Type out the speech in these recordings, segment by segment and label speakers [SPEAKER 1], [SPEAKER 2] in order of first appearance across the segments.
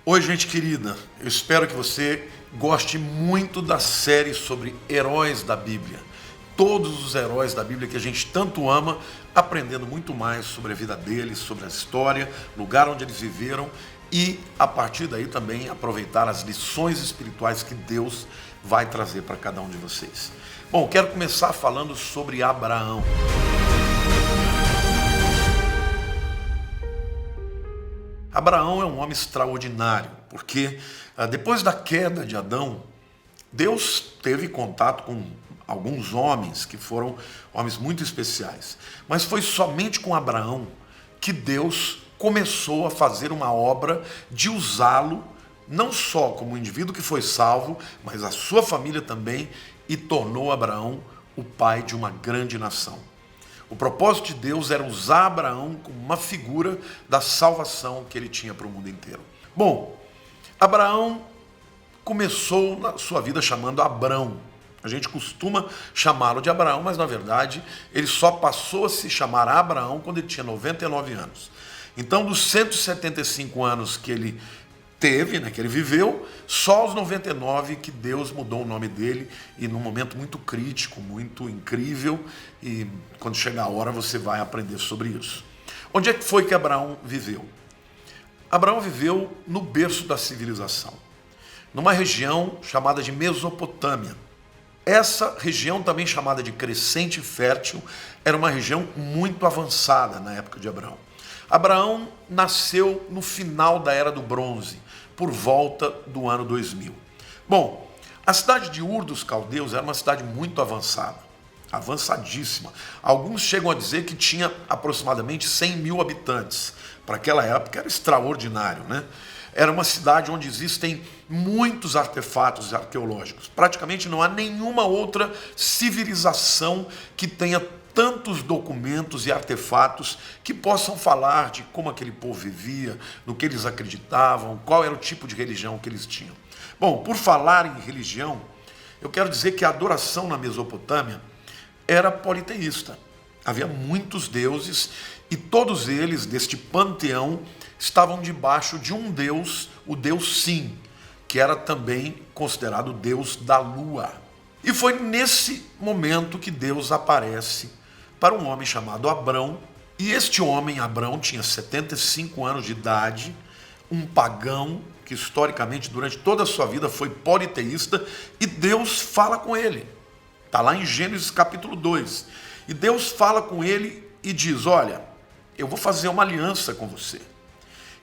[SPEAKER 1] Oi, gente querida, eu espero que você goste muito da série sobre heróis da Bíblia. Todos os heróis da Bíblia que a gente tanto ama, aprendendo muito mais sobre a vida deles, sobre a história, lugar onde eles viveram e, a partir daí, também aproveitar as lições espirituais que Deus vai trazer para cada um de vocês. Bom, quero começar falando sobre Abraão. Abraão é um homem extraordinário, porque depois da queda de Adão, Deus teve contato com alguns homens que foram homens muito especiais. Mas foi somente com Abraão que Deus começou a fazer uma obra de usá-lo, não só como um indivíduo que foi salvo, mas a sua família também, e tornou Abraão o pai de uma grande nação. O propósito de Deus era usar Abraão como uma figura da salvação que ele tinha para o mundo inteiro. Bom, Abraão começou na sua vida chamando Abrão. A gente costuma chamá-lo de Abraão, mas na verdade ele só passou a se chamar Abraão quando ele tinha 99 anos. Então, dos 175 anos que ele teve, que ele viveu, só aos 99 que Deus mudou o nome dele, e num momento muito crítico, muito incrível, e quando chegar a hora você vai aprender sobre isso. Onde é que foi que Abraão viveu? Abraão viveu no berço da civilização, numa região chamada de Mesopotâmia. Essa região, também chamada de Crescente Fértil, era uma região muito avançada na época de Abraão. Abraão nasceu no final da Era do Bronze, por volta do ano 2000. Bom, a cidade de Ur dos Caldeus era uma cidade muito avançada, avançadíssima. Alguns chegam a dizer que tinha aproximadamente 100 mil habitantes. Para aquela época era extraordinário, né? Era uma cidade onde existem muitos artefatos arqueológicos. Praticamente não há nenhuma outra civilização que tenha tantos documentos e artefatos que possam falar de como aquele povo vivia, no que eles acreditavam, qual era o tipo de religião que eles tinham. Bom, por falar em religião, eu quero dizer que a adoração na Mesopotâmia era politeísta. Havia muitos deuses e todos eles, deste panteão, estavam debaixo de um deus, o deus Sim, que era também considerado o deus da lua. E foi nesse momento que Deus aparece para um homem chamado Abrão, e este homem, Abrão, tinha 75 anos de idade, um pagão que historicamente durante toda a sua vida foi politeísta, e Deus fala com ele. Está lá em Gênesis capítulo 2. E Deus fala com ele e diz: olha, eu vou fazer uma aliança com você.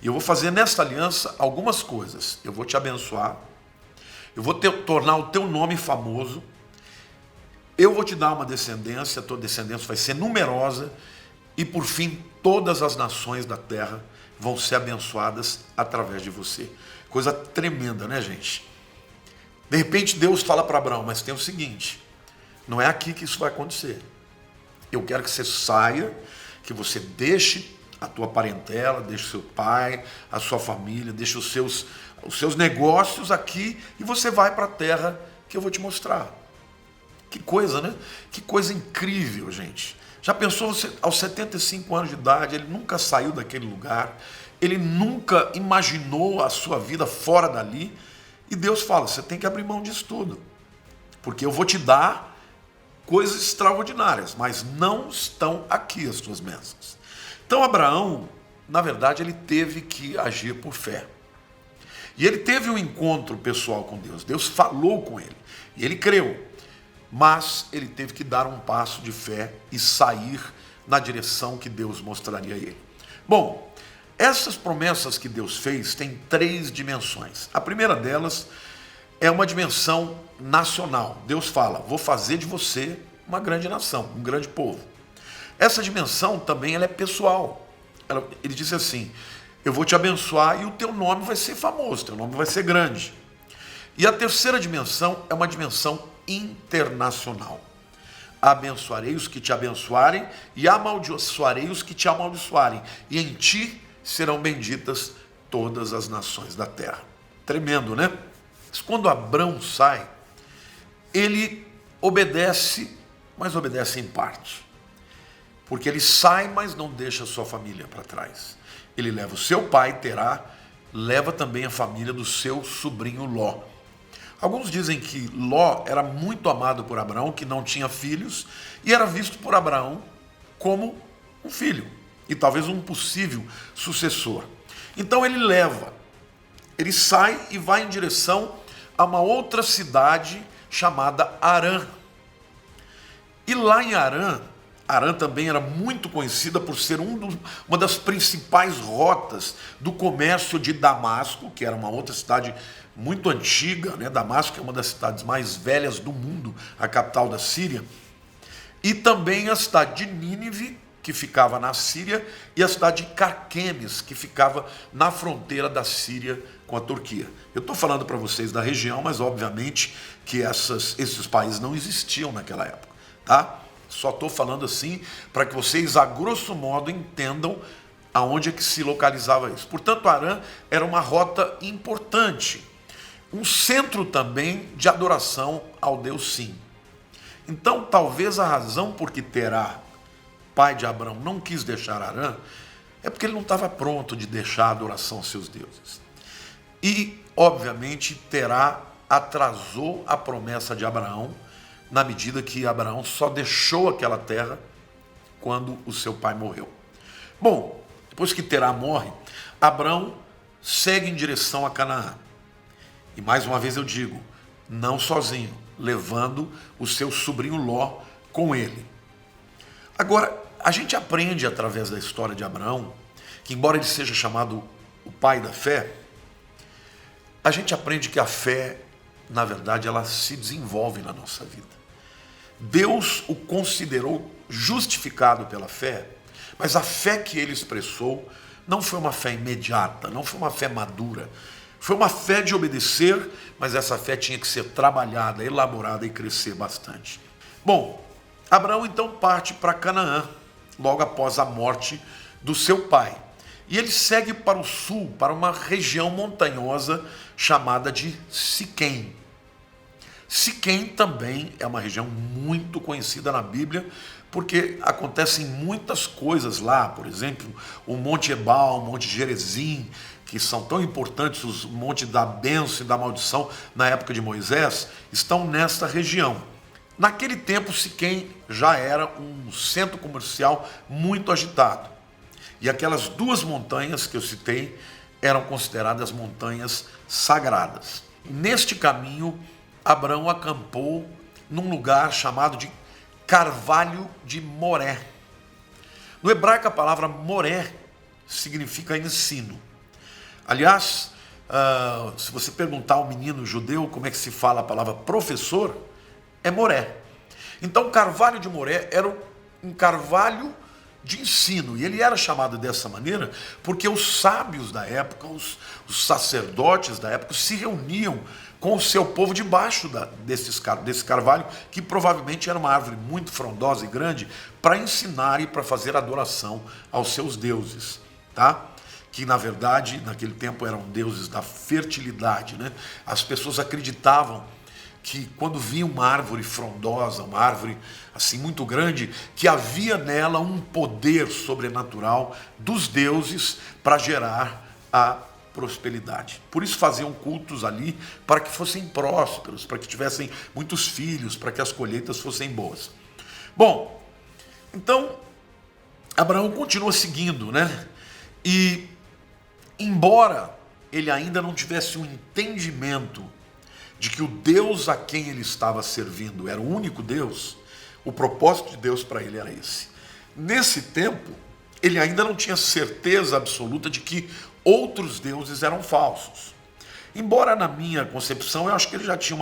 [SPEAKER 1] E eu vou fazer nessa aliança algumas coisas. Eu vou te abençoar, eu vou tornar o teu nome famoso, eu vou te dar uma descendência, a tua descendência vai ser numerosa, e por fim todas as nações da terra vão ser abençoadas através de você. Coisa tremenda, né, gente? De repente Deus fala para Abraão: mas tem o seguinte, não é aqui que isso vai acontecer. Eu quero que você saia, que você deixe a tua parentela, deixe o seu pai, a sua família, deixe os seus negócios aqui, e você vai para a terra que eu vou te mostrar. Que coisa, né? Que coisa incrível, gente. Já pensou, você, aos 75 anos de idade, ele nunca saiu daquele lugar, ele nunca imaginou a sua vida fora dali, e Deus fala: você tem que abrir mão disso tudo, porque eu vou te dar coisas extraordinárias, mas não estão aqui as tuas bênçãos. Então Abraão, na verdade, ele teve que agir por fé. E ele teve um encontro pessoal com Deus. Deus falou com ele, e ele creu. Mas ele teve que dar um passo de fé e sair na direção que Deus mostraria a ele. Bom, essas promessas que Deus fez têm 3 dimensões. A primeira delas é uma dimensão nacional. Deus fala: vou fazer de você uma grande nação, um grande povo. Essa dimensão também ela é pessoal. Ele disse assim: eu vou te abençoar e o teu nome vai ser famoso, teu nome vai ser grande. E a terceira dimensão é uma dimensão internacional. Abençoarei os que te abençoarem e amaldiçoarei os que te amaldiçoarem, e em ti serão benditas todas as nações da terra. Tremendo, né? Mas quando Abrão sai, ele obedece, mas obedece em parte. Porque ele sai, mas não deixa a sua família para trás. Ele leva o seu pai, Terá, leva também a família do seu sobrinho Ló. Alguns dizem que Ló era muito amado por Abraão, que não tinha filhos, e era visto por Abraão como um filho, e talvez um possível sucessor. Então ele sai e vai em direção a uma outra cidade chamada Harã. E lá em Harã, Harã também era muito conhecida por ser uma das principais rotas do comércio de Damasco, que era uma outra cidade muito antiga, né? Damasco é uma das cidades mais velhas do mundo, a capital da Síria, e também a cidade de Nínive, que ficava na Síria, e a cidade de Carquemes, que ficava na fronteira da Síria com a Turquia. Eu estou falando para vocês da região, mas obviamente que esses países não existiam naquela época, tá? Só estou falando assim para que vocês, a grosso modo, entendam aonde é que se localizava isso. Portanto, Harã era uma rota importante, um centro também de adoração ao Deus Sim. Então, talvez a razão por que Terá, pai de Abraão, não quis deixar Harã é porque ele não estava pronto de deixar a adoração aos seus deuses. E, obviamente, Terá atrasou a promessa de Abraão, na medida que Abraão só deixou aquela terra quando o seu pai morreu. Bom, depois que Terá morre, Abraão segue em direção a Canaã. E mais uma vez eu digo, não sozinho, levando o seu sobrinho Ló com ele. Agora, a gente aprende através da história de Abraão, que embora ele seja chamado o pai da fé, a gente aprende que a fé, na verdade, ela se desenvolve na nossa vida. Deus o considerou justificado pela fé, mas a fé que ele expressou não foi uma fé imediata, não foi uma fé madura. Foi uma fé de obedecer, mas essa fé tinha que ser trabalhada, elaborada e crescer bastante. Bom, Abraão então parte para Canaã, logo após a morte do seu pai. E ele segue para o sul, para uma região montanhosa chamada de Siquém. Siquém também é uma região muito conhecida na Bíblia, porque acontecem muitas coisas lá, por exemplo, o Monte Ebal, o Monte Gerizim, que são tão importantes, os montes da bênção e da maldição na época de Moisés, estão nesta região. Naquele tempo, Siquém já era um centro comercial muito agitado. E aquelas duas montanhas que eu citei eram consideradas montanhas sagradas. Neste caminho, Abraão acampou num lugar chamado de Carvalho de Moré. No hebraico, a palavra Moré significa ensino. Aliás, se você perguntar ao menino judeu como é que se fala a palavra professor, é Moré. Então, Carvalho de Moré era um carvalho de ensino, e ele era chamado dessa maneira porque os sábios da época, os sacerdotes da época, se reuniam com o seu povo debaixo desse carvalho, que provavelmente era uma árvore muito frondosa e grande, para ensinar e para fazer adoração aos seus deuses, tá? Que na verdade, naquele tempo eram deuses da fertilidade, né? As pessoas acreditavam que quando via uma árvore frondosa, uma árvore assim muito grande, que havia nela um poder sobrenatural dos deuses para gerar a prosperidade. Por isso faziam cultos ali para que fossem prósperos, para que tivessem muitos filhos, para que as colheitas fossem boas. Bom, então Abraão continua seguindo, né? E embora ele ainda não tivesse um entendimento de que o Deus a quem ele estava servindo era o único Deus, o propósito de Deus para ele era esse. Nesse tempo, ele ainda não tinha certeza absoluta de que outros deuses eram falsos. Embora na minha concepção, eu acho que ele já tinha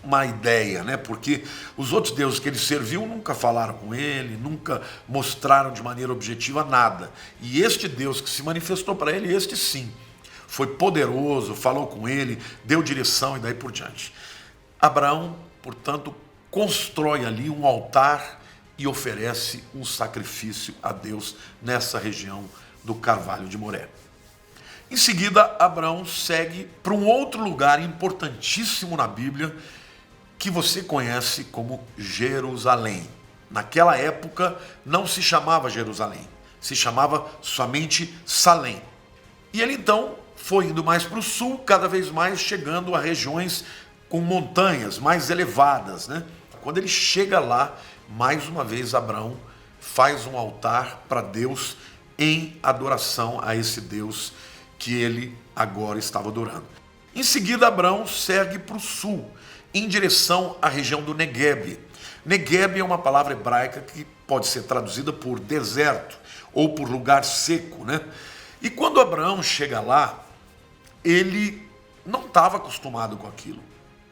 [SPEAKER 1] uma ideia, né? Porque os outros deuses que ele serviu nunca falaram com ele, nunca mostraram de maneira objetiva nada. E este Deus que se manifestou para ele, este sim, foi poderoso, falou com ele, deu direção e daí por diante. Abraão, portanto, constrói ali um altar e oferece um sacrifício a Deus nessa região do Carvalho de Moré. Em seguida, Abraão segue para um outro lugar importantíssimo na Bíblia, que você conhece como Jerusalém. Naquela época não se chamava Jerusalém, se chamava somente Salém. E ele então foi indo mais para o sul, cada vez mais chegando a regiões com montanhas mais elevadas, né? Quando ele chega lá, mais uma vez Abraão faz um altar para Deus em adoração a esse Deus que ele agora estava adorando. Em seguida, Abraão segue para o sul, em direção à região do Negueb. Negueb é uma palavra hebraica que pode ser traduzida por deserto ou por lugar seco, né? E quando Abraão chega lá, ele não estava acostumado com aquilo.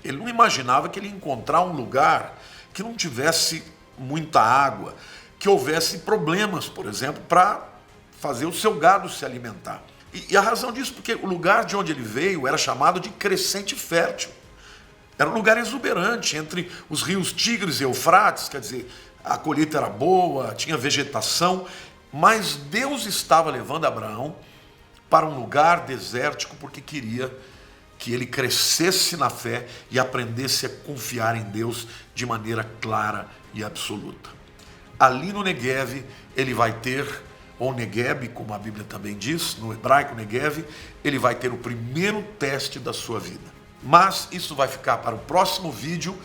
[SPEAKER 1] Ele não imaginava que ele ia encontrar um lugar que não tivesse muita água, que houvesse problemas, por exemplo, para fazer o seu gado se alimentar. E a razão disso, porque o lugar de onde ele veio era chamado de crescente fértil. Era um lugar exuberante, entre os rios Tigres e Eufrates, quer dizer, a colheita era boa, tinha vegetação, mas Deus estava levando Abraão para um lugar desértico porque queria que ele crescesse na fé e aprendesse a confiar em Deus de maneira clara e absoluta. Ali no Negueb, ele vai ter, ou Negueb, como a Bíblia também diz, no hebraico Negueb, ele vai ter o primeiro teste da sua vida. Mas isso vai ficar para o próximo vídeo,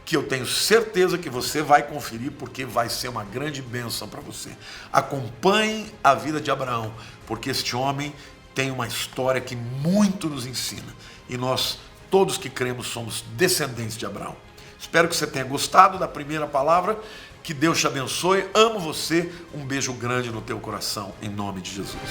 [SPEAKER 1] que eu tenho certeza que você vai conferir, porque vai ser uma grande bênção para você. Acompanhe a vida de Abraão, porque este homem tem uma história que muito nos ensina. E nós, todos que cremos, somos descendentes de Abraão. Espero que você tenha gostado da primeira palavra. Que Deus te abençoe. Amo você. Um beijo grande no teu coração, em nome de Jesus.